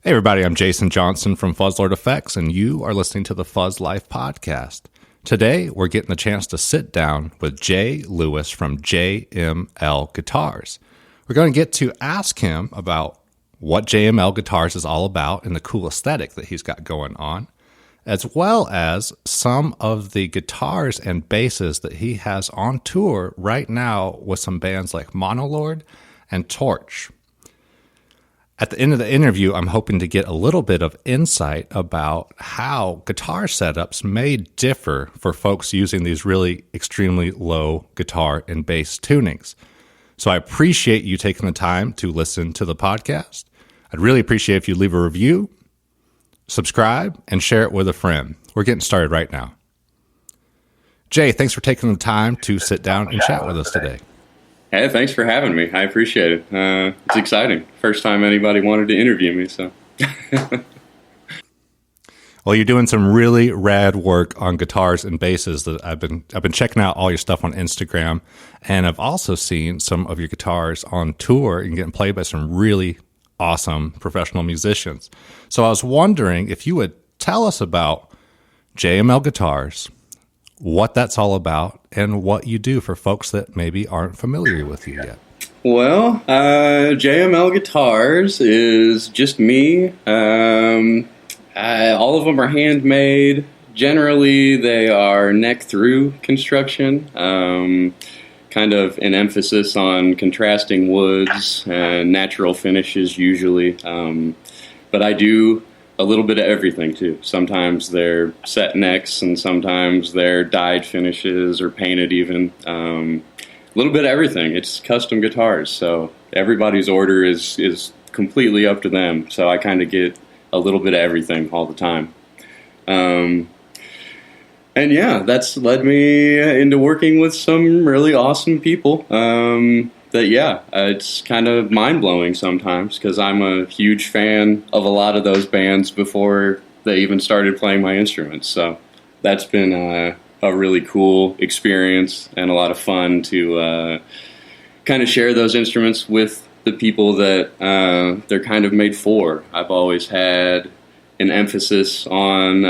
Hey everybody, I'm Jason Johnson from Fuzzlord Effects, and you are listening to the Fuzz Life Podcast. Today, we're getting the chance to sit down with Jay Lewis from JML Guitars. We're going to get to ask him about what JML Guitars is all about and the cool aesthetic that he's got going on, as well as some of the guitars and basses that he has on tour right now with some bands like Monolord and Torche. At the end of the interview, I'm hoping to get a little bit of insight about how guitar setups may differ for folks using these really extremely low guitar and bass tunings. So I appreciate you taking the time to listen to the podcast. I'd really appreciate if you leave a review, subscribe, and share it with a friend. We're getting started right now. Jay, thanks for taking the time to sit down and chat with us today. Hey, thanks for having me. I appreciate it. It's exciting. First time anybody wanted to interview me, so. Well, you're doing some really rad work on guitars and basses. That I've been checking out all your stuff on Instagram, and I've also seen some of your guitars on tour and getting played by some really awesome professional musicians. So I was wondering if you would tell us about JML Guitars, what that's all about, and what you do for folks that maybe aren't familiar with you yet. Well, JML Guitars is just me. All of them are handmade. Generally, they are neck-through construction, kind of an emphasis on contrasting woods and natural finishes usually. But I do a little bit of everything too. Sometimes they're set necks and sometimes they're dyed finishes or painted even. A little bit of everything. It's custom guitars, so everybody's order is completely up to them. So I kind of get a little bit of everything all the time. And yeah, that's led me into working with some really awesome people. It's kind of mind-blowing sometimes because I'm a huge fan of a lot of those bands before they even started playing my instruments. So that's been a really cool experience and a lot of fun to kind of share those instruments with the people that they're kind of made for. I've always had an emphasis on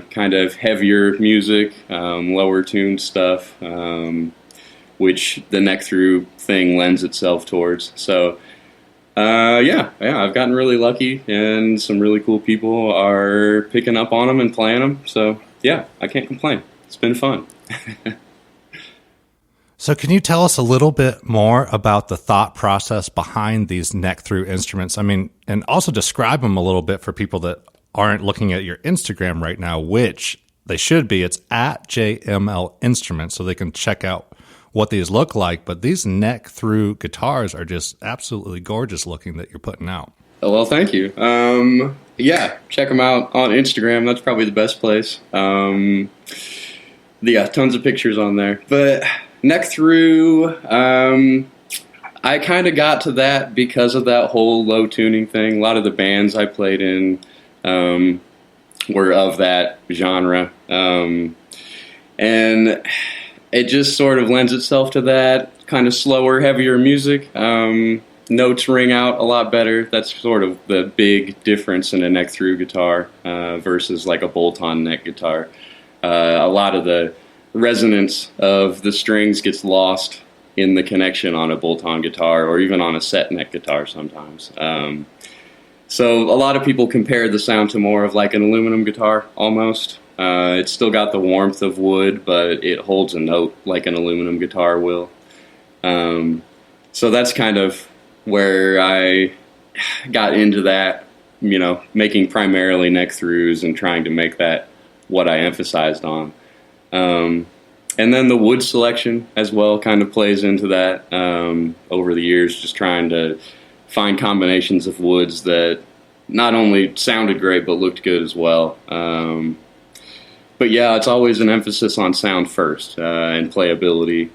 kind of heavier music, lower tuned stuff, which the neck-through thing lends itself towards. So, I've gotten really lucky, and some really cool people are picking up on them and playing them. So, yeah, I can't complain. It's been fun. So can you tell us a little bit more about the thought process behind these neck-through instruments? I mean, and also describe them a little bit for people that aren't looking at your Instagram right now, which they should be. It's at JML Instruments, so they can check out what these look like. But these neck-through guitars are just absolutely gorgeous looking that you're putting out. Oh, well, thank you. Check them out on Instagram. That's probably the best place. Tons of pictures on there. But neck-through, I kind of got to that because of that whole low tuning thing. A lot of the bands I played in were of that genre. And it just sort of lends itself to that kind of slower, heavier music. Notes ring out a lot better. That's sort of the big difference in a neck-through guitar versus like a bolt-on neck guitar. A lot of the resonance of the strings gets lost in the connection on a bolt-on guitar or even on a set neck guitar sometimes. So a lot of people compare the sound to more of like an aluminum guitar almost. It's still got the warmth of wood, but it holds a note like an aluminum guitar will. So that's kind of where I got into that, making primarily neck-throughs and trying to make that what I emphasized on. And then the wood selection as well kind of plays into that over the years, just trying to find combinations of woods that not only sounded great but looked good as well. But yeah, it's always an emphasis on sound first and playability,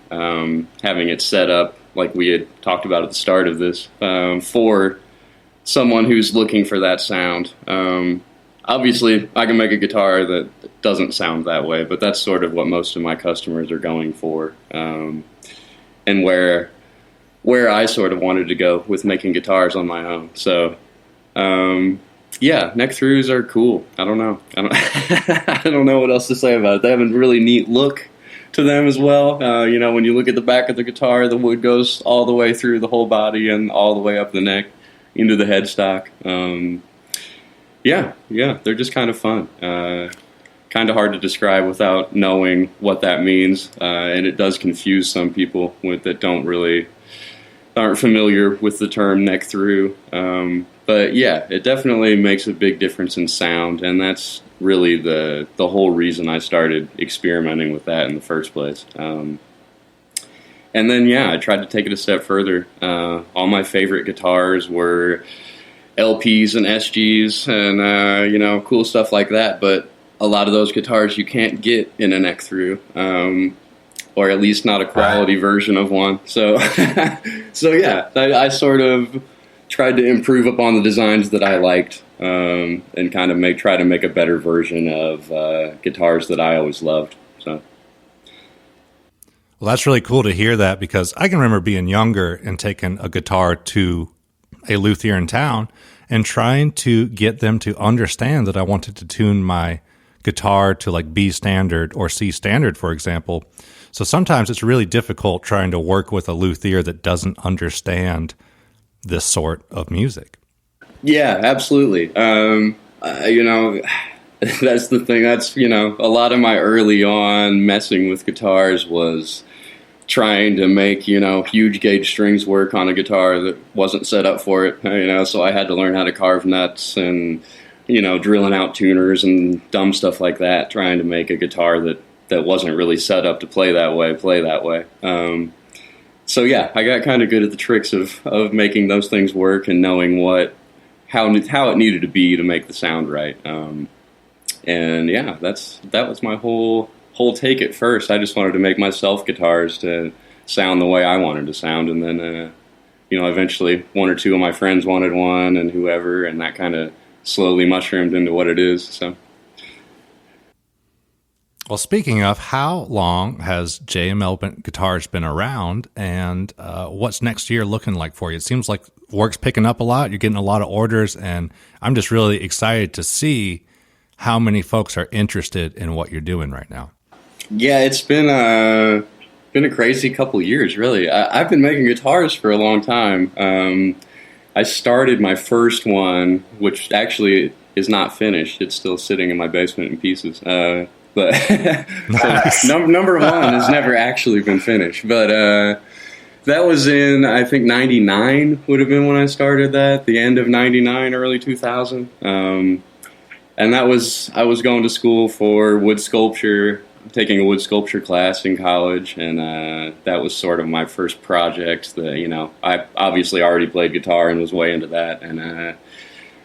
having it set up like we had talked about at the start of this for someone who's looking for that sound. Obviously, I can make a guitar that doesn't sound that way, but that's sort of what most of my customers are going for, and where I sort of wanted to go with making guitars on my own. So, Yeah, neck throughs are cool. I don't know. I don't know what else to say about it. They have a really neat look to them as well. When you look at the back of the guitar, the wood goes all the way through the whole body and all the way up the neck into the headstock. Yeah, they're just kind of fun. Kind of hard to describe without knowing what that means, and it does confuse some people that aren't familiar with the term neck through. But yeah, it definitely makes a big difference in sound, and that's really the whole reason I started experimenting with that in the first place. And then, yeah, I tried to take it a step further. All my favorite guitars were LPs and SGs and, cool stuff like that, but a lot of those guitars you can't get in a neck through, or at least not a quality version of one. So, yeah, I sort of tried to improve upon the designs that I liked, and kind of try to make a better version of guitars that I always loved. So, well, that's really cool to hear that, because I can remember being younger and taking a guitar to a luthier in town and trying to get them to understand that I wanted to tune my guitar to like B standard or C standard, for example. So sometimes it's really difficult trying to work with a luthier that doesn't understand this sort of music. Yeah, absolutely. That's the thing. That's, a lot of my early on messing with guitars was trying to make, huge gauge strings work on a guitar that wasn't set up for it, so I had to learn how to carve nuts and, drilling out tuners and dumb stuff like that, trying to make a guitar that wasn't really set up to play that way. So yeah, I got kind of good at the tricks of making those things work and knowing how it needed to be to make the sound right. And yeah, that was my whole take at first. I just wanted to make myself guitars to sound the way I wanted to sound, and then eventually one or two of my friends wanted one, and whoever, and that kind of slowly mushroomed into what it is. So. Well, speaking of, how long has JML Guitars been around, and what's next year looking like for you? It seems like work's picking up a lot. You're getting a lot of orders, and I'm just really excited to see how many folks are interested in what you're doing right now. Yeah, it's been a crazy couple of years, really. I've been making guitars for a long time. I started my first one, which actually is not finished. It's still sitting in my basement in pieces. But nice. So number one has never actually been finished. But that was in, I think, 99 would have been when I started that, the end of 99, early 2000. And I was going to school for wood sculpture, taking a wood sculpture class in college, and that was sort of my first project that, I obviously already played guitar and was way into that. And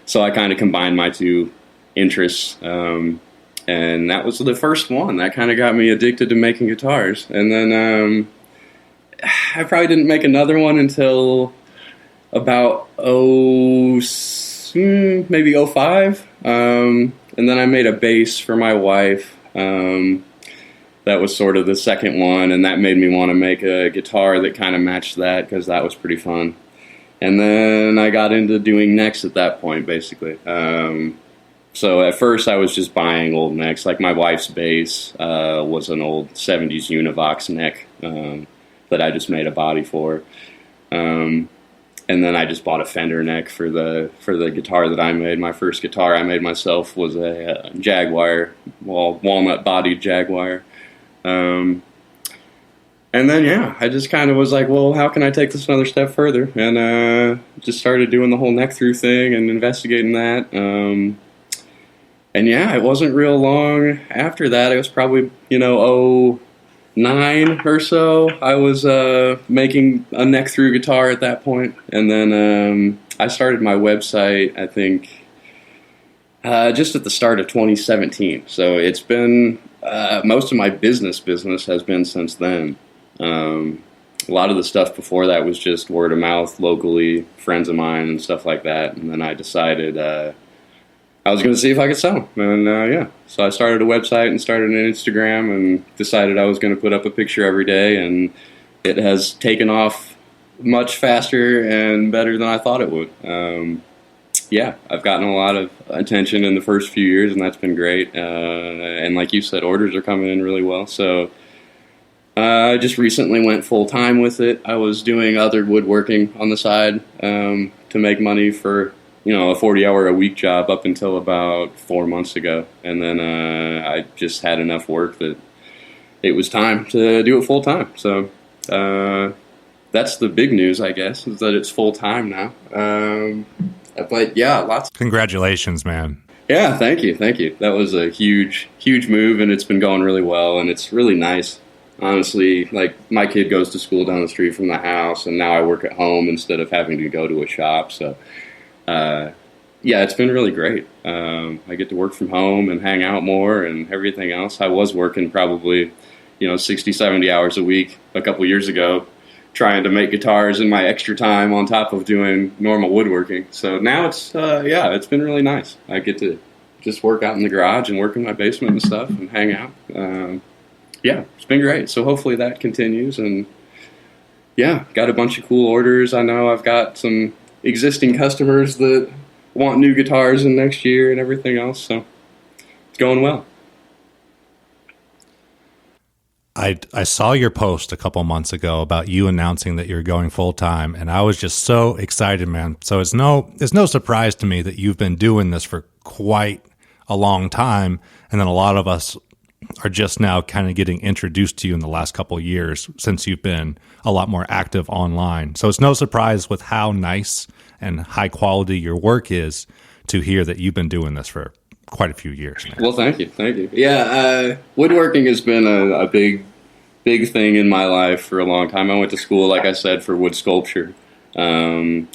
so I kind of combined my two interests. And that was the first one. That kind of got me addicted to making guitars. And then I probably didn't make another one until about maybe 05. And then I made a bass for my wife. That was sort of the second one, and that made me want to make a guitar that kind of matched that, because that was pretty fun. And then I got into doing necks at that point, basically. So at first I was just buying old necks. Like my wife's bass was an old 70s Univox neck that I just made a body for. And then I just bought a Fender neck for the guitar that I made. My first guitar I made myself was a Jaguar, walnut-bodied Jaguar. And then, yeah, I just kind of was like, well, how can I take this another step further? And just started doing the whole neck through thing and investigating that. And yeah, it wasn't real long after that. It was probably, 09 or so. I was making a neck through guitar at that point. And then I started my website, I think, just at the start of 2017. So it's been, most of my business has been since then. A lot of the stuff before that was just word of mouth, locally, friends of mine and stuff like that. And then I decided I was going to see if I could sell them. And so I started a website and started an Instagram and decided I was going to put up a picture every day. And it has taken off much faster and better than I thought it would. yeah, I've gotten a lot of attention in the first few years, and that's been great. And like you said, orders are coming in really well. So I just recently went full-time with it. I was doing other woodworking on the side to make money for, a 40-hour-a-week job up until about 4 months ago. And then I just had enough work that it was time to do it full-time. So that's the big news, I guess, is that it's full-time now. But yeah, lots. Congratulations, man. Yeah, thank you. That was a huge move, and it's been going really well, and it's really nice. Honestly, like, my kid goes to school down the street from the house, and now I work at home instead of having to go to a shop. So, yeah, it's been really great. I get to work from home and hang out more and everything else. I was working probably, 60, 70 hours a week a couple years ago, trying to make guitars in my extra time on top of doing normal woodworking. So now it's been really nice. I get to just work out in the garage and work in my basement and stuff and hang out. Yeah, it's been great. So hopefully that continues. And yeah, got a bunch of cool orders. I know I've got some existing customers that want new guitars in next year and everything else. So it's going well. I saw your post a couple months ago about you announcing that you're going full time, and I was just so excited, man. So it's no surprise to me that you've been doing this for quite a long time, and then a lot of us are just now kind of getting introduced to you in the last couple of years since you've been a lot more active online. So it's no surprise with how nice and high quality your work is to hear that you've been doing this for quite a few years now. Well, thank you. Yeah, woodworking has been a big thing in my life for a long time. I went to school, like I said, for wood sculpture. I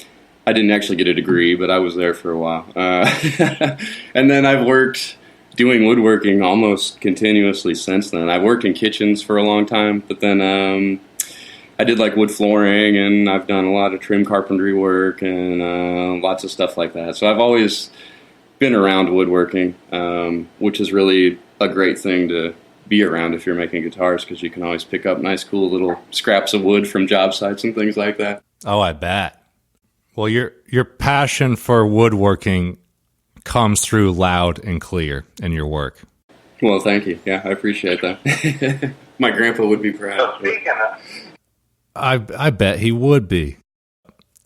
didn't actually get a degree, but I was there for a while. And then I've worked doing woodworking almost continuously since then. I've worked in kitchens for a long time, but then I did like wood flooring, and I've done a lot of trim carpentry work and lots of stuff like that. So I've always been around woodworking, which is really a great thing to be around if you're making guitars, because you can always pick up nice, cool little scraps of wood from job sites and things like that. Oh, I bet. Well, your passion for woodworking comes through loud and clear in your work. Well, thank you. Yeah, I appreciate that. My grandpa would be proud. I bet he would be.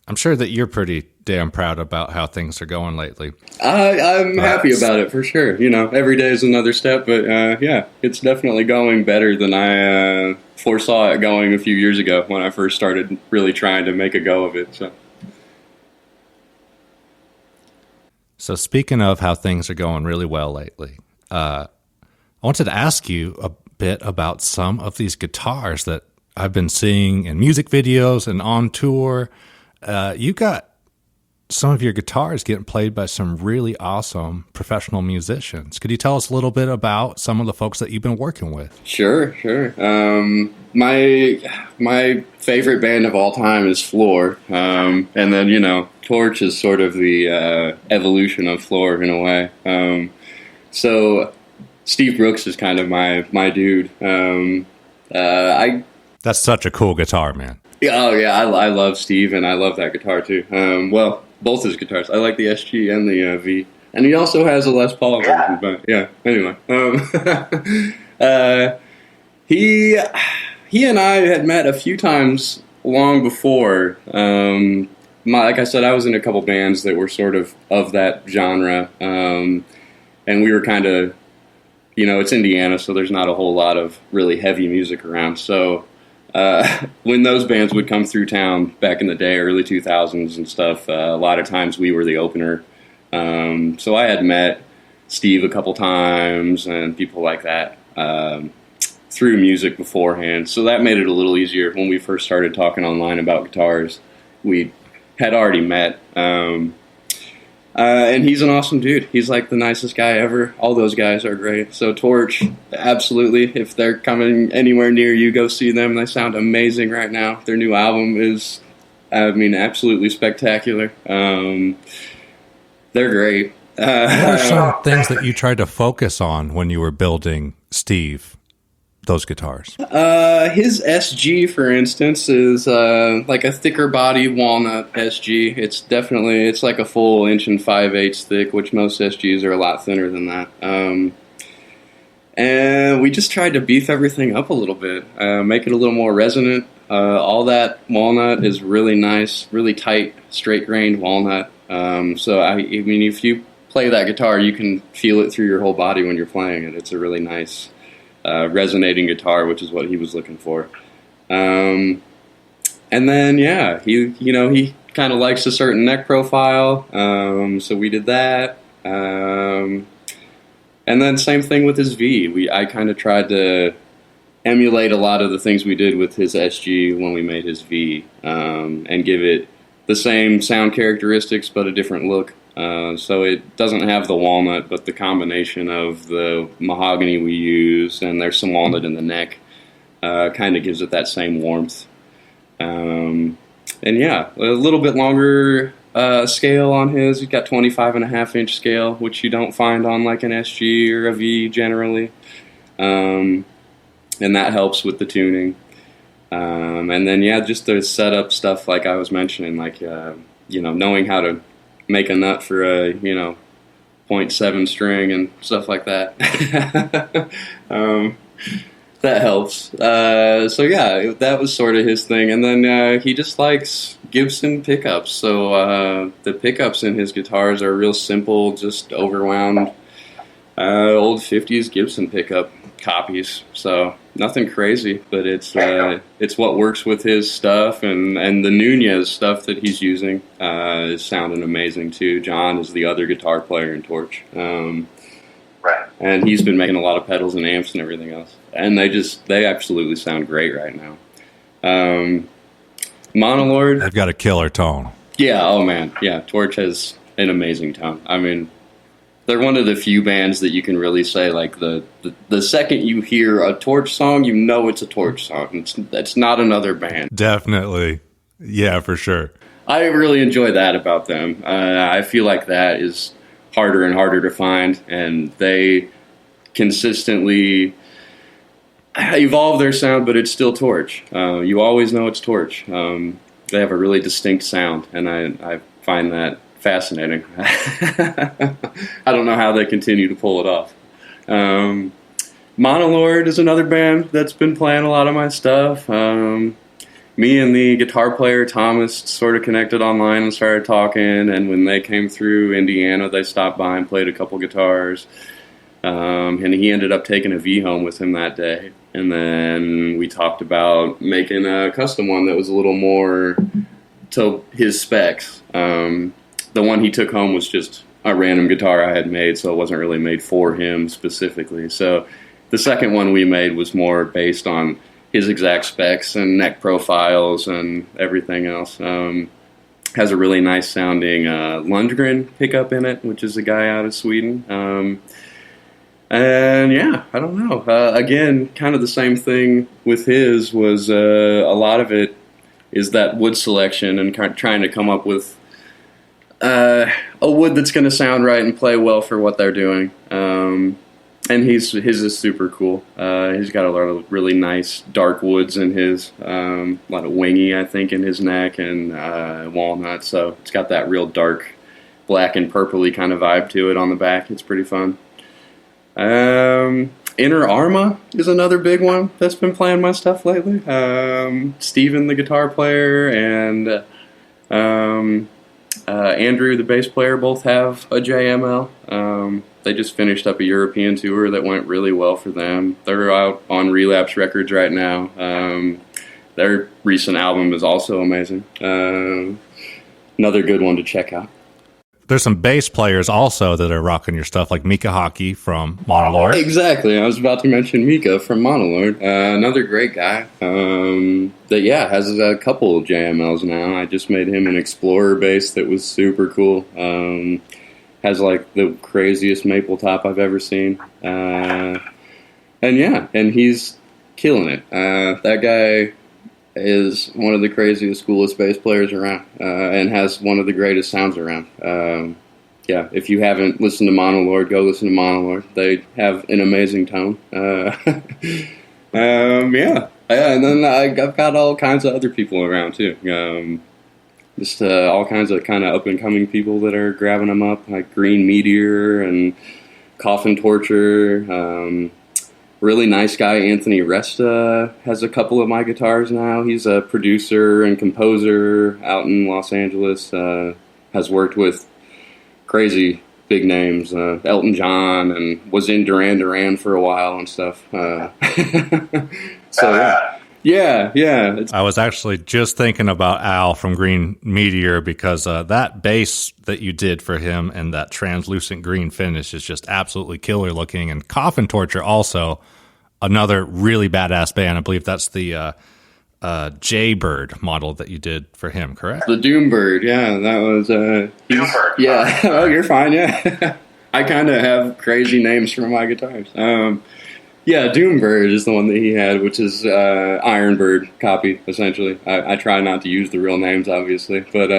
I'm sure that you're pretty damn proud about how things are going lately. I'm happy about it for sure. Every day is another step, but yeah, it's definitely going better than I foresaw it going a few years ago when I first started really trying to make a go of it. So speaking of how things are going really well lately, I wanted to ask you a bit about some of these guitars that I've been seeing in music videos and on tour. You got some of your guitars getting played by some really awesome professional musicians. Could you tell us a little bit about some of the folks that you've been working with? Sure. My favorite band of all time is Floor. And then, Torche is sort of the evolution of Floor in a way. So Steve Brooks is kind of my dude. That's such a cool guitar, man. Oh, yeah, I love Steve, and I love that guitar, too. Well, both his guitars. I like the SG and the V. And he also has a Les Paul version, but yeah, anyway. He and I had met a few times long before. Like I said, I was in a couple bands that were sort of that genre, and we were kind of, it's Indiana, so there's not a whole lot of really heavy music around, so when those bands would come through town back in the day, early 2000s and stuff, a lot of times we were the opener. So I had met Steve a couple times and people like that through music beforehand. So that made it a little easier when we first started talking online about guitars. We had already met. And he's an awesome dude. He's like the nicest guy ever. All those guys are great. So Torche, absolutely. If they're coming anywhere near you, go see them. They sound amazing right now. Their new album is, absolutely spectacular. They're great. What are some things that you tried to focus on when you were building Steve? those guitars? His SG, for instance, is like a thicker body walnut SG. It's like a full 1 5/8 thick, which most SGs are a lot thinner than that. And we just tried to beef everything up a little bit, make it a little more resonant. All that walnut is really nice, really tight, straight-grained walnut. So, I mean, if you play that guitar, you can feel it through your whole body when you're playing it. It's a really nice, resonating guitar, which is what he was looking for. And then, yeah, he kind of likes a certain neck profile, so we did that. And then same thing with his V. I kind of tried to emulate a lot of the things we did with his SG when we made his V, and give it the same sound characteristics but a different look. So it doesn't have the walnut, but the combination of the mahogany we use, and there's some walnut in the neck, kind of gives it that same warmth. And yeah, a little bit longer scale on his. He's got 25.5-inch scale, which you don't find on like an SG or a V generally. And that helps with the tuning. And then, yeah, just the setup stuff like I was mentioning, like, knowing how to make a nut for a, 0.7 string and stuff like that. That helps. So, yeah, that was sort of his thing. And then he just likes Gibson pickups. So the pickups in his guitars are real simple, just overwound old 50s Gibson pickup copies. So nothing crazy, but it's what works with his stuff, and the Nunez stuff that he's using is sounding amazing too. John is the other guitar player in Torche, right, and he's been making a lot of pedals and amps and everything else, and they absolutely sound great right now. Monolord, They've got a killer tone. yeah, oh man, yeah, Torche has an amazing tone. I mean, they're one of the few bands that you can really say, like, the second you hear a Torche song, you know it's a Torche song. It's not another band. Definitely. Yeah, for sure. I really enjoy that about them. I feel like that is harder and harder to find, and they consistently evolve their sound, but it's still Torche. You always know it's Torche. They have a really distinct sound, and I find that fascinating. I don't know how they continue to pull it off. Monolord is another band that's been playing a lot of my stuff. Me and the guitar player Thomas sort of connected online and started talking, and when they came through Indiana, they stopped by and played a couple guitars. And he ended up taking a V home with him that day. And then we talked about making a custom one that was a little more to his specs. The one he took home was just a random guitar I had made, so it wasn't really made for him specifically. So the second one we made was more based on his exact specs and neck profiles and everything else. Has a really nice sounding Lundgren pickup in it, which is a guy out of Sweden. And yeah, I don't know. Again, kind of the same thing with his was a lot of it is that wood selection and trying to come up with a wood that's going to sound right and play well for what they're doing. And his is super cool. He's got a lot of really nice dark woods in his, a lot of wingy, I think, in his neck, and walnut. So it's got that real dark black and purpley kind of vibe to it on the back. It's pretty fun. Inner Arma is another big one that's been playing my stuff lately. Steven, the guitar player, and Andrew, the bass player, both have a JML. They just finished up a European tour that went really well for them. They're out on Relapse Records right now. Their recent album is also amazing. Another good one to check out. There's some bass players also that are rocking your stuff, like Mika Hockey from Monolord. Exactly. I was about to mention Mika from Monolord. Another great guy that, has a couple of JMLs now. I just made him an Explorer bass that was super cool. Has, like, the craziest maple top I've ever seen. And he's killing it. That guy is one of the craziest, coolest bass players around, and has one of the greatest sounds around. If you haven't listened to Monolord, go listen to Monolord. They have an amazing tone. Yeah. And then I've got all kinds of other people around too. Just all kinds of kind of up and coming people that are grabbing them up, like Green Meteor and Coffin Torture. Really nice guy Anthony Resta has a couple of my guitars now. He's a producer and composer out in Los Angeles. Has worked with crazy big names, Elton John, and was in Duran Duran for a while and stuff. So yeah. I was actually just thinking about Al from Green Meteor because that bass that you did for him and that translucent green finish is just absolutely killer looking. And Coffin Torture also, another really badass band. I believe that's the Jaybird model that you did for him, correct? The Doombird, yeah, that was Doombird. Yeah, oh, you're fine, yeah. I kind of have crazy names for my guitars. Yeah, Doombird is the one that he had, which is Ironbird copy, essentially. I try not to use the real names, obviously, but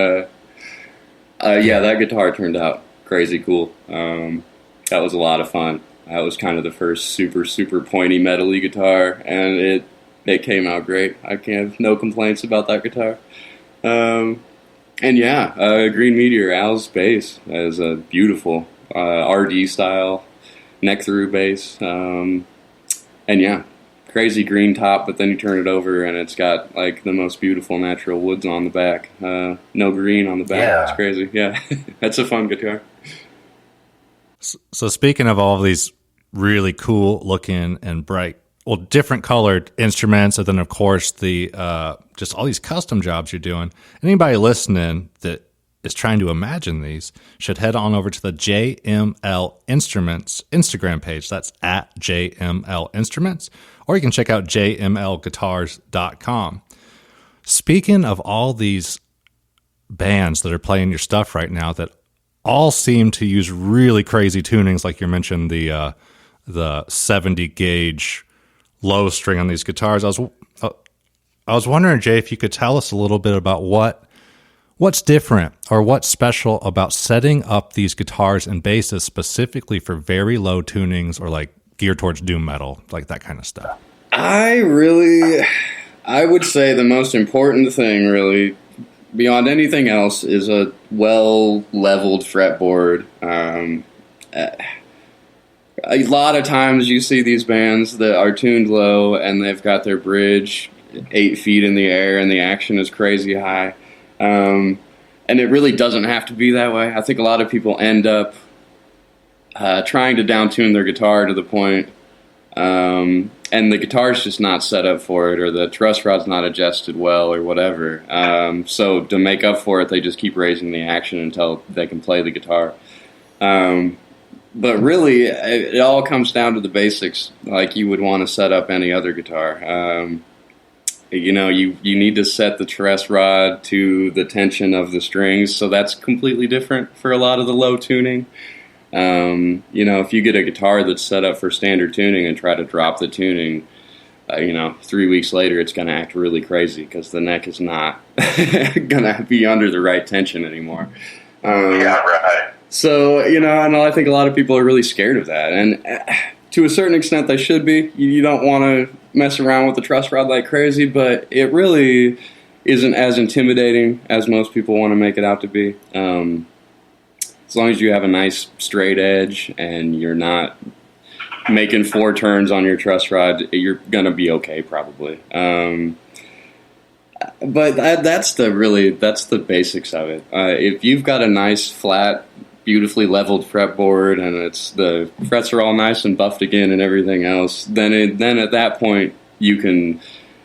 yeah, that guitar turned out crazy cool. That was a lot of fun. That was kind of the first super, super pointy metal-y guitar, and it came out great. I have no complaints about that guitar. And yeah, Green Meteor, Al's bass is a beautiful RD style neck-through bass. And yeah, crazy green top, but then you turn it over and it's got like the most beautiful natural woods on the back. No green on the back. Yeah. It's crazy. Yeah, that's a fun guitar. So speaking of all of these really cool looking and bright, well, different colored instruments, and then of course the just all these custom jobs you're doing. Anybody listening that is trying to imagine these should head on over to the JML Instruments Instagram page. That's at JML Instruments, or you can check out jmlguitars.com. Speaking of all these bands that are playing your stuff right now that all seem to use really crazy tunings, like you mentioned the 70 gauge low string on these guitars. I was wondering, Jay, if you could tell us a little bit about what's different or what's special about setting up these guitars and basses specifically for very low tunings or like geared towards doom metal, like that kind of stuff. I would say the most important thing, really, beyond anything else, is a well-leveled fretboard. A lot of times you see these bands that are tuned low and they've got their bridge 8 feet in the air and the action is crazy high. And it really doesn't have to be that way. I think a lot of people end up trying to down-tune their guitar to the point, and the guitar's just not set up for it, or the truss rod's not adjusted well, or whatever. So to make up for it, they just keep raising the action until they can play the guitar. But really, it all comes down to the basics, like you would want to set up any other guitar. You need to set the truss rod to the tension of the strings, so that's completely different for a lot of the low tuning. If you get a guitar that's set up for standard tuning and try to drop the tuning, 3 weeks later it's going to act really crazy because the neck is not going to be under the right tension anymore. Yeah, right. So, and I think a lot of people are really scared of that. And to a certain extent, they should be. You don't want to mess around with the truss rod like crazy, but it really isn't as intimidating as most people want to make it out to be. As long as you have a nice straight edge and you're not making 4 turns on your truss rod, you're going to be okay probably. But that's the basics of it. If you've got a nice, flat, beautifully leveled fretboard and the frets are all nice and buffed again and everything else, then at that point you can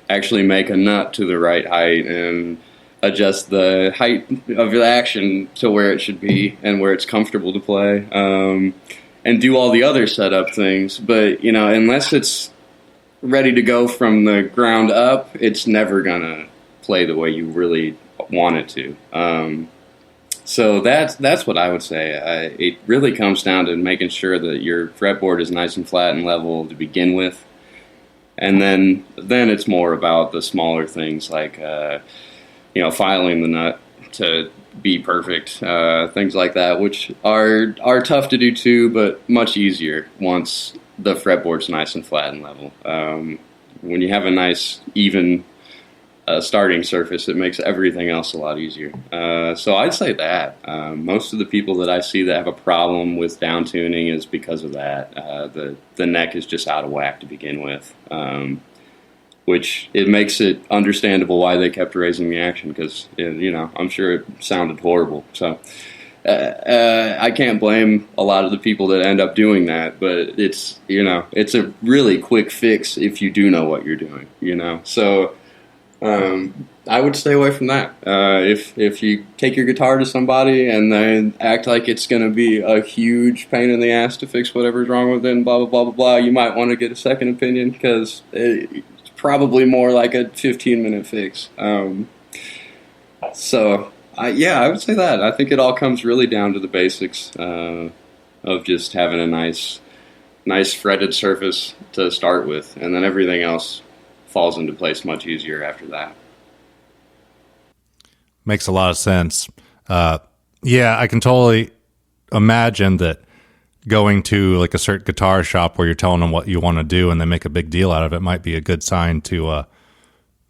actually make a nut to the right height and adjust the height of the action to where it should be and where it's comfortable to play, and do all the other setup things. But unless it's ready to go from the ground up, it's never gonna play the way you really want it to. So that's what I would say. It really comes down to making sure that your fretboard is nice and flat and level to begin with, and then it's more about the smaller things like filing the nut to be perfect, things like that, which are tough to do too, but much easier once the fretboard's nice and flat and level. when you have a nice, even starting surface, it makes everything else a lot easier. So I'd say that. Most of the people that I see that have a problem with down tuning is because of that. The neck is just out of whack to begin with, which it makes it understandable why they kept raising the action, because, I'm sure it sounded horrible. So I can't blame a lot of the people that end up doing that, but it's a really quick fix if you do know what you're doing, So I would stay away from that. If you take your guitar to somebody and they act like it's going to be a huge pain in the ass to fix whatever's wrong with it and blah, blah, blah, blah, blah, you might want to get a second opinion, because it's probably more like a 15-minute fix. So, I would say that. I think it all comes really down to the basics of just having a nice fretted surface to start with, and then everything else falls into place much easier after that. Makes a lot of sense. I can totally imagine that going to like a certain guitar shop where you're telling them what you want to do and they make a big deal out of it might be a good sign to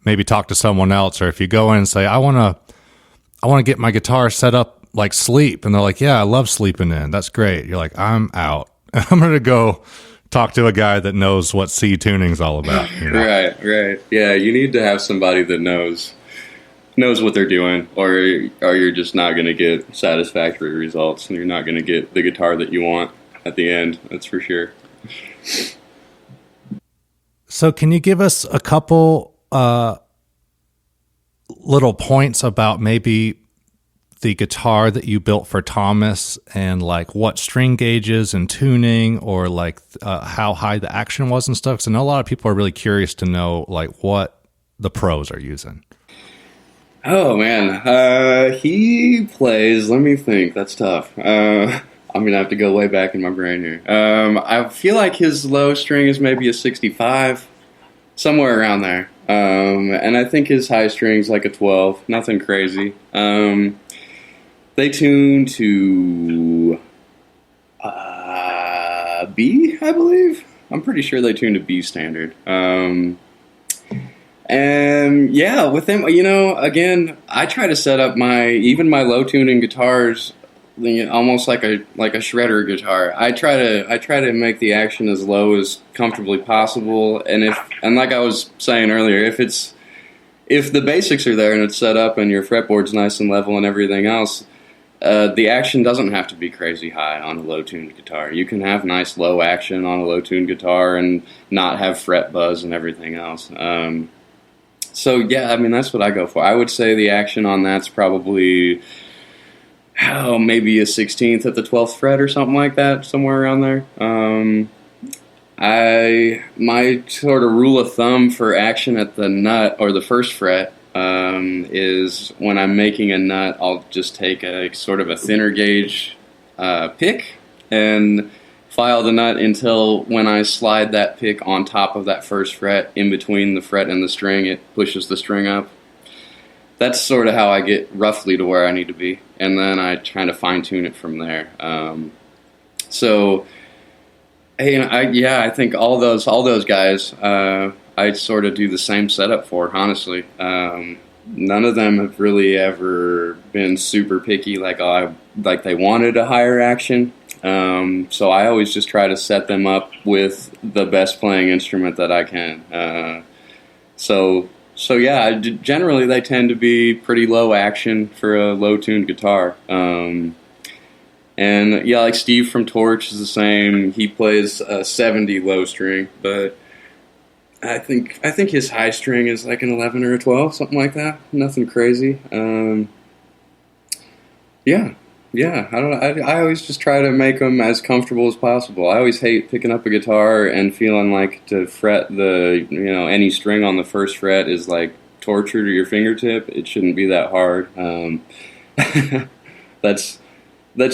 maybe talk to someone else. Or if you go in and say, I want to get my guitar set up like Sleep, and they're like, yeah, I love sleeping in. That's great. You're like, I'm out. I'm going to go talk to a guy that knows what C tuning's all about. Right. Yeah, you need to have somebody that knows what they're doing, or you're just not going to get satisfactory results, and you're not going to get the guitar that you want at the end. That's for sure. So can you give us a couple little points about maybe the guitar that you built for Thomas, and like what string gauges and tuning, or like how high the action was and stuff? Because I know a lot of people are really curious to know like what the pros are using. Oh man, he plays. Let me think. That's tough. I'm gonna have to go way back in my brain here. I feel like his low string is maybe a 65, somewhere around there. And I think his high string's like a 12. Nothing crazy. They tune to B, I believe. I'm pretty sure they tune to B standard. And with them, again, I try to set up even my low tuning guitars almost like a shredder guitar. I try to make the action as low as comfortably possible. And like I was saying earlier, if the basics are there and it's set up and your fretboard's nice and level and everything else, the action doesn't have to be crazy high on a low-tuned guitar. You can have nice low action on a low-tuned guitar and not have fret buzz and everything else. So yeah, that's what I go for. I would say the action on that's probably maybe a 16th at the 12th fret or something like that, somewhere around there. My sort of rule of thumb for action at the nut or the first fret is when I'm making a nut, I'll just take a sort of a thinner gauge pick and file the nut until when I slide that pick on top of that first fret, in between the fret and the string, it pushes the string up. That's sort of how I get roughly to where I need to be, and then I try to fine-tune it from there. I think all those guys I sort of do the same setup for, honestly. None of them have really ever been super picky, like they wanted a higher action. So I always just try to set them up with the best playing instrument that I can. Generally they tend to be pretty low action for a low-tuned guitar. Like Steve from Torche is the same. He plays a 70 low string, but I think his high string is like an 11 or a 12, something like that. Nothing crazy. I don't know. I always just try to make them as comfortable as possible. I always hate picking up a guitar and feeling like to fret any string on the first fret is like torture to your fingertip. It shouldn't be that hard. That's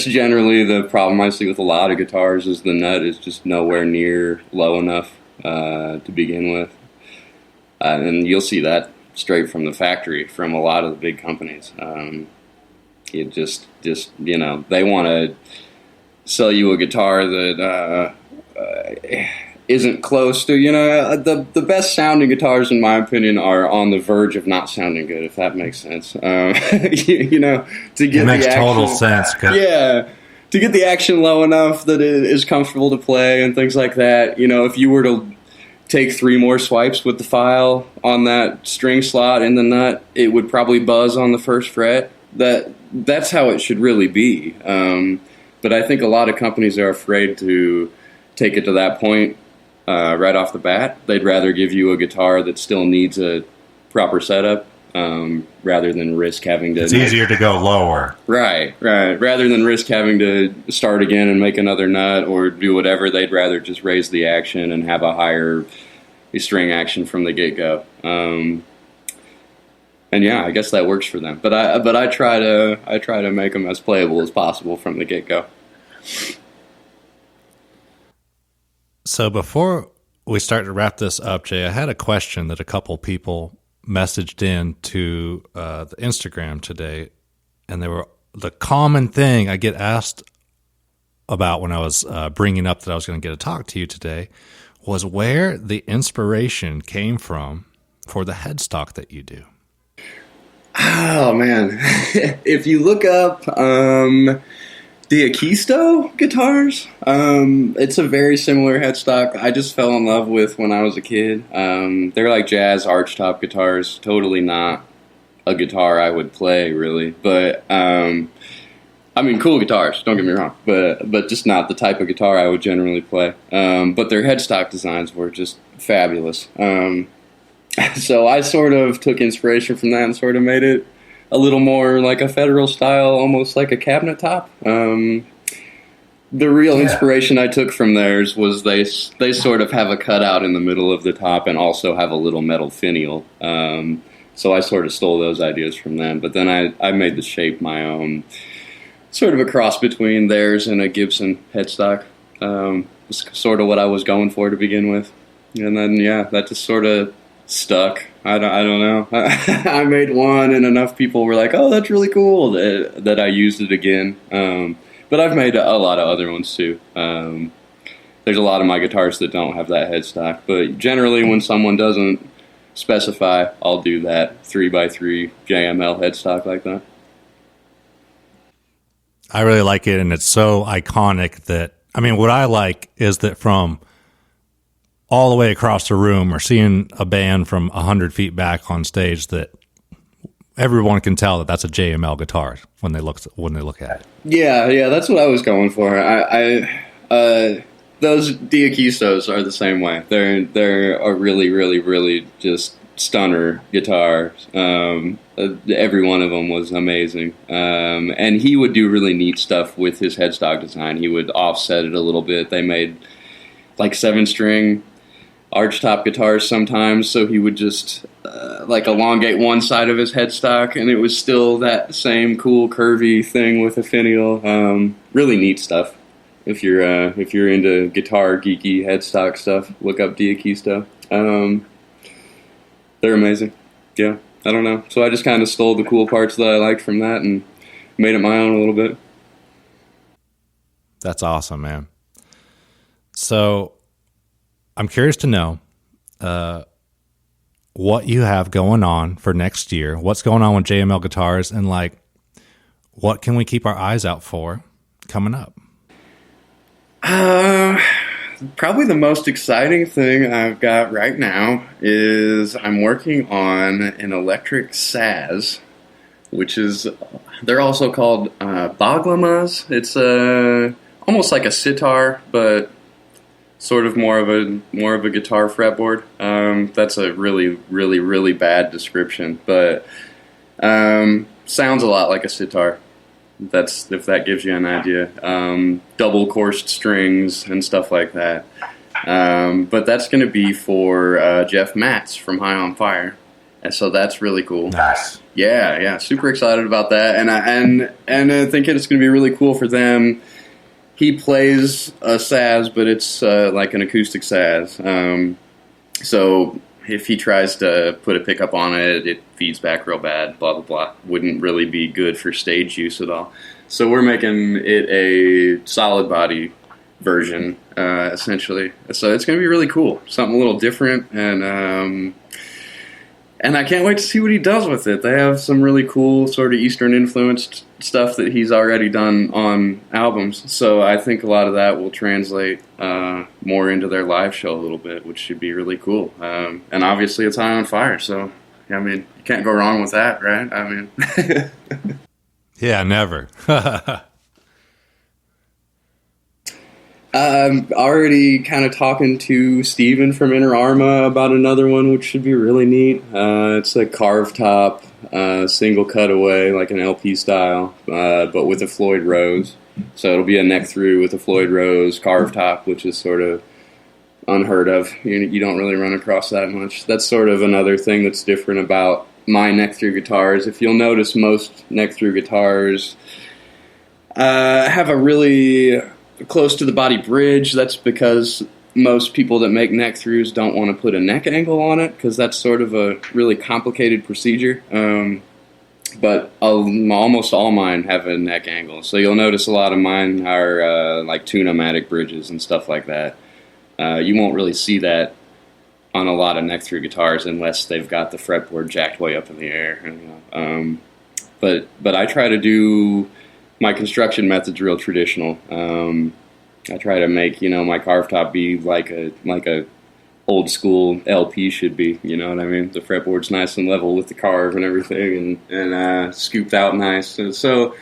generally the problem I see with a lot of guitars, is the nut is just nowhere near low enough to begin with. And you'll see that straight from the factory from a lot of the big companies. It just they want to sell you a guitar that isn't close to, the best sounding guitars, in my opinion, are on the verge of not sounding good, if that makes sense. To get it makes the action, total sense. Yeah, to get the action low enough that it is comfortable to play and things like that. If you were to take 3 more swipes with the file on that string slot in the nut, it would probably buzz on the first fret. That's how it should really be. But I think a lot of companies are afraid to take it to that point right off the bat. They'd rather give you a guitar that still needs a proper setup rather than risk having to... It's easier to go lower. Right. Rather than risk having to start again and make another nut or do whatever, they'd rather just raise the action and have a higher string action from the get-go. And yeah, I guess that works for them. But I try to make them as playable as possible from the get-go. So before we start to wrap this up, Jay, I had a question that a couple people messaged in to the Instagram today, and they were the common thing I get asked about when I was bringing up that I was going to get to talk to you today was where the inspiration came from for the headstock that you do. Oh, man. If you look up the Akisto guitars, it's a very similar headstock I just fell in love with when I was a kid. They're like jazz archtop guitars, totally not a guitar I would play, really. But, cool guitars, don't get me wrong, but just not the type of guitar I would generally play. But their headstock designs were just fabulous. So I sort of took inspiration from that and sort of made it a little more like a Federal style, almost like a cabinet top. The real inspiration I took from theirs was they sort of have a cutout in the middle of the top and also have a little metal finial. So I sort of stole those ideas from them. But then I made the shape my own, sort of a cross between theirs and a Gibson headstock. It's sort of what I was going for to begin with. And then, yeah, that just sort of stuck. I don't know. I made one, and enough people were like, "Oh, that's really cool," that I used it again. But I've made a lot of other ones too. There's a lot of my guitars that don't have that headstock, but generally, when someone doesn't specify, I'll do that 3x3 JML headstock like that. I really like it, and it's so iconic that what I like is that from all the way across the room or seeing a band from 100 feet back on stage that everyone can tell that that's a JML guitar when they look at it. Yeah, that's what I was going for. Those Diakistos are the same way. They're a really, really, really just stunner guitar. Every one of them was amazing. And he would do really neat stuff with his headstock design. He would offset it a little bit. They made like 7-string archtop guitars sometimes, so he would just elongate one side of his headstock, and it was still that same cool curvy thing with a finial. Really neat stuff. If you're into guitar geeky headstock stuff, look up Diakisto. They're amazing. Yeah, I don't know. So I just kind of stole the cool parts that I liked from that and made it my own a little bit. That's awesome, man. So I'm curious to know what you have going on for next year. What's going on with JML Guitars, and what can we keep our eyes out for coming up? Probably the most exciting thing I've got right now is I'm working on an electric Saz, which is, they're also called baglamas. It's almost like a sitar, but sort of more of a guitar fretboard. That's a really, really, really bad description, but sounds a lot like a sitar. If that gives you an idea. Double coursed strings and stuff like that. But that's going to be for Jeff Matz from High on Fire, and so that's really cool. Nice. Yeah, super excited about that, and I think it's going to be really cool for them. He plays a Saz, but it's like an acoustic Saz. So if he tries to put a pickup on it, it feeds back real bad, blah, blah, blah. Wouldn't really be good for stage use at all. So we're making it a solid body version, essentially. So it's going to be really cool, something a little different, and I can't wait to see what he does with it. They have some really cool sort of Eastern influenced stuff that he's already done on albums. So I think a lot of that will translate more into their live show a little bit, which should be really cool. And obviously it's Eye on Fire. So, I mean, you can't go wrong with that, right? I mean... Yeah, never. Already kind of talking to Steven from Inner Arma about another one, which should be really neat. It's a carved top, single cutaway, like an LP style, but with a Floyd Rose. So it'll be a neck through with a Floyd Rose carved top, which is sort of unheard of. You don't really run across that much. That's sort of another thing that's different about my neck through guitars. If you'll notice, most neck through guitars have a really close to the body bridge. That's because most people that make neck throughs don't want to put a neck angle on it, because that's sort of a really complicated procedure. But almost all mine have a neck angle. So you'll notice a lot of mine are like tune-o-matic bridges and stuff like that. You won't really see that on a lot of neck through guitars unless they've got the fretboard jacked way up in the air. But I try to do my construction method's real traditional. I try to make, my carved top be like a old school LP should be, you know what I mean? The fretboard's nice and level with the carve and everything, and scooped out nice. And so,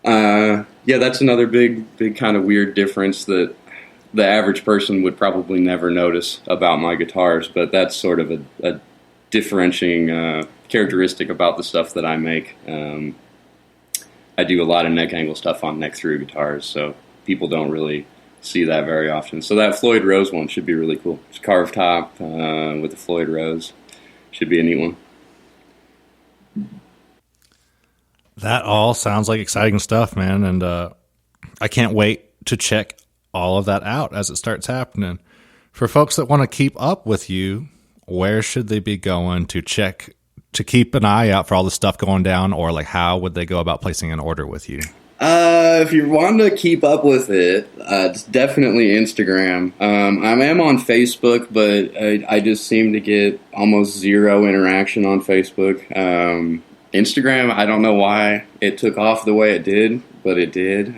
yeah, that's another big kind of weird difference that the average person would probably never notice about my guitars, but that's sort of a differentiating characteristic about the stuff that I make. I do a lot of neck angle stuff on neck through guitars, so people don't really see that very often. So that Floyd Rose one should be really cool. It's carved top with the Floyd Rose. Should be a neat one. That all sounds like exciting stuff, man, and I can't wait to check all of that out as it starts happening. For folks that want to keep up with you, where should they be going to check, to keep an eye out for all the stuff going down, or like how would they go about placing an order with you? If you want to keep up with it, it's definitely Instagram. I am on Facebook, but I just seem to get almost zero interaction on Facebook. Instagram, I don't know why it took off the way it did, but it did.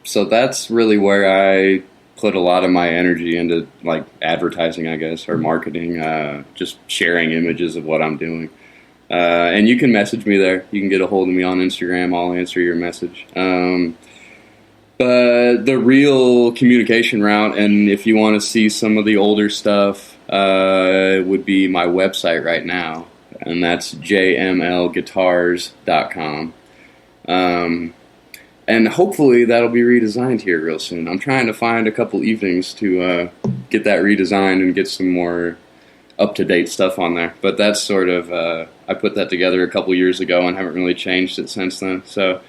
So that's really where I put a lot of my energy into, like, advertising, I guess, or marketing, just sharing images of what I'm doing. And you can message me there. You can get a hold of me on Instagram. I'll answer your message. But the real communication route, and if you want to see some of the older stuff, would be my website right now, and that's jmlguitars.com. And hopefully that'll be redesigned here real soon. I'm trying to find a couple evenings to get that redesigned and get some more up-to-date stuff on there. But that's sort of, I put that together a couple years ago and haven't really changed it since then. So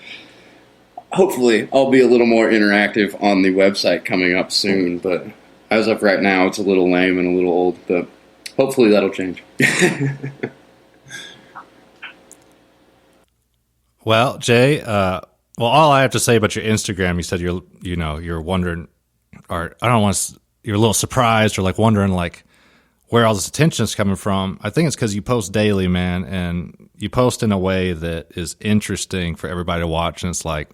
hopefully I'll be a little more interactive on the website coming up soon. But as of right now, it's a little lame and a little old. But hopefully that'll change. Well, Jay, all I have to say about your Instagram, you said you're wondering, or I don't want to, you're a little surprised or like wondering like where all this attention is coming from. I think it's because you post daily, man, and you post in a way that is interesting for everybody to watch. And it's like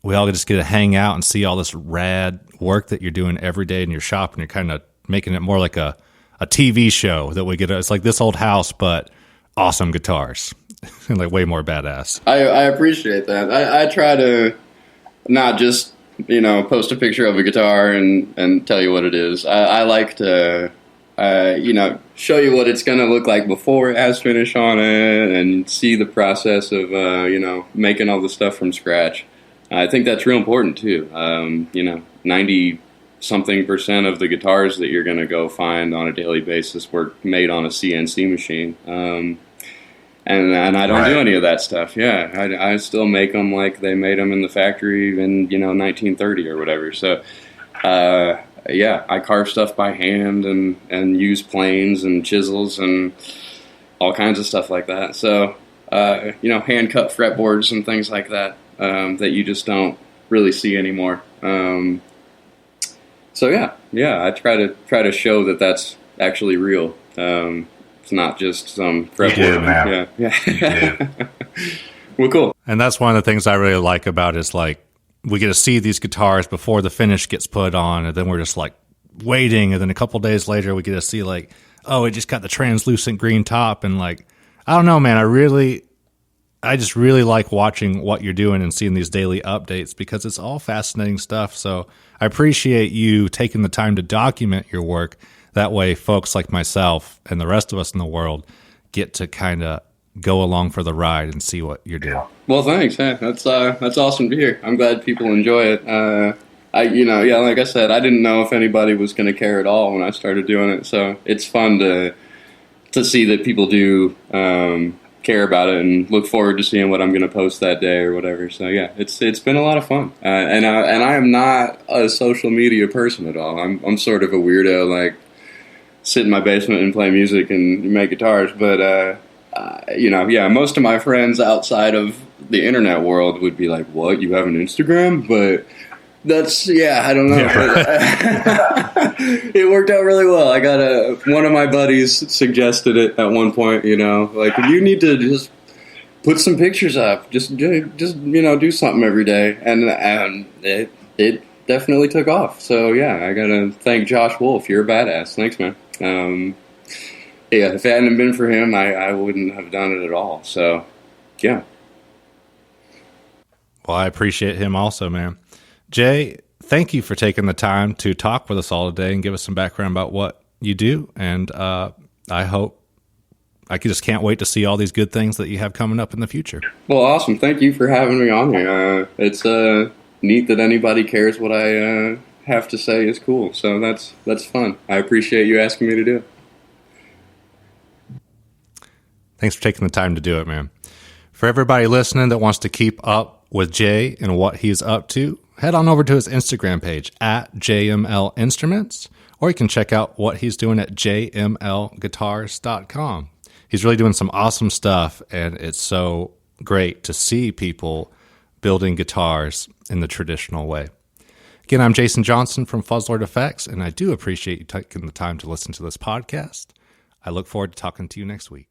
we all just get to hang out and see all this rad work that you're doing every day in your shop, and you're kind of making it more like a TV show that we get. It's like This Old House, but awesome guitars. And like way more badass. I appreciate that. I try to not just, post a picture of a guitar and tell you what it is. I like to, show you what it's going to look like before it has finish on it and see the process of, making all the stuff from scratch. I think that's real important too. 90-something% of the guitars that you're going to go find on a daily basis were made on a CNC machine. And I don't do any of that stuff. Yeah, I still make them like they made them in the factory in 1930 or whatever. So, I carve stuff by hand and use planes and chisels and all kinds of stuff like that. So, hand cut fretboards and things like that that you just don't really see anymore. So yeah, I try to show that that's actually real. It's not just some fretboard. Man. Yeah. Well, cool. And that's one of the things I really like about it is like we get to see these guitars before the finish gets put on, and then we're just like waiting, and then a couple days later we get to see like, oh, it just got the translucent green top, and like, I don't know, man, I just really like watching what you're doing and seeing these daily updates because it's all fascinating stuff. So I appreciate you taking the time to document your work. That way folks like myself and the rest of us in the world get to kind of go along for the ride and see what you're doing. Well, thanks. Hey, that's awesome to hear. I'm glad people enjoy it. Like I said, I didn't know if anybody was going to care at all when I started doing it. So it's fun to see that people do care about it and look forward to seeing what I'm going to post that day or whatever. So yeah, it's been a lot of fun. And I am not a social media person at all. I'm sort of a weirdo, like sit in my basement and play music and make guitars. But most of my friends outside of the internet world would be like, "What? You have an Instagram?" But I don't know. Yeah. It worked out really well. I got one of my buddies suggested it at one point, like, you need to just put some pictures up, just do something every day. And it definitely took off. So yeah, I got to thank Josh Wolf. You're a badass. Thanks, man. If it hadn't been for him, I wouldn't have done it at all. So yeah. Well, I appreciate him also, man. Jay, thank you for taking the time to talk with us all today and give us some background about what you do. And I hope I just can't wait to see all these good things that you have coming up in the future. Well, awesome. Thank you for having me on here. It's neat that anybody cares what I have to say is cool. So that's fun. I appreciate you asking me to do it. Thanks for taking the time to do it, man. For everybody listening that wants to keep up with Jay and what he's up to, head on over to his Instagram page at JML Instruments, or you can check out what he's doing at jmlguitars.com. He's really doing some awesome stuff, and it's so great to see people building guitars in the traditional way. Again, I'm Jason Johnson from Fuzzlord Effects, and I do appreciate you taking the time to listen to this podcast. I look forward to talking to you next week.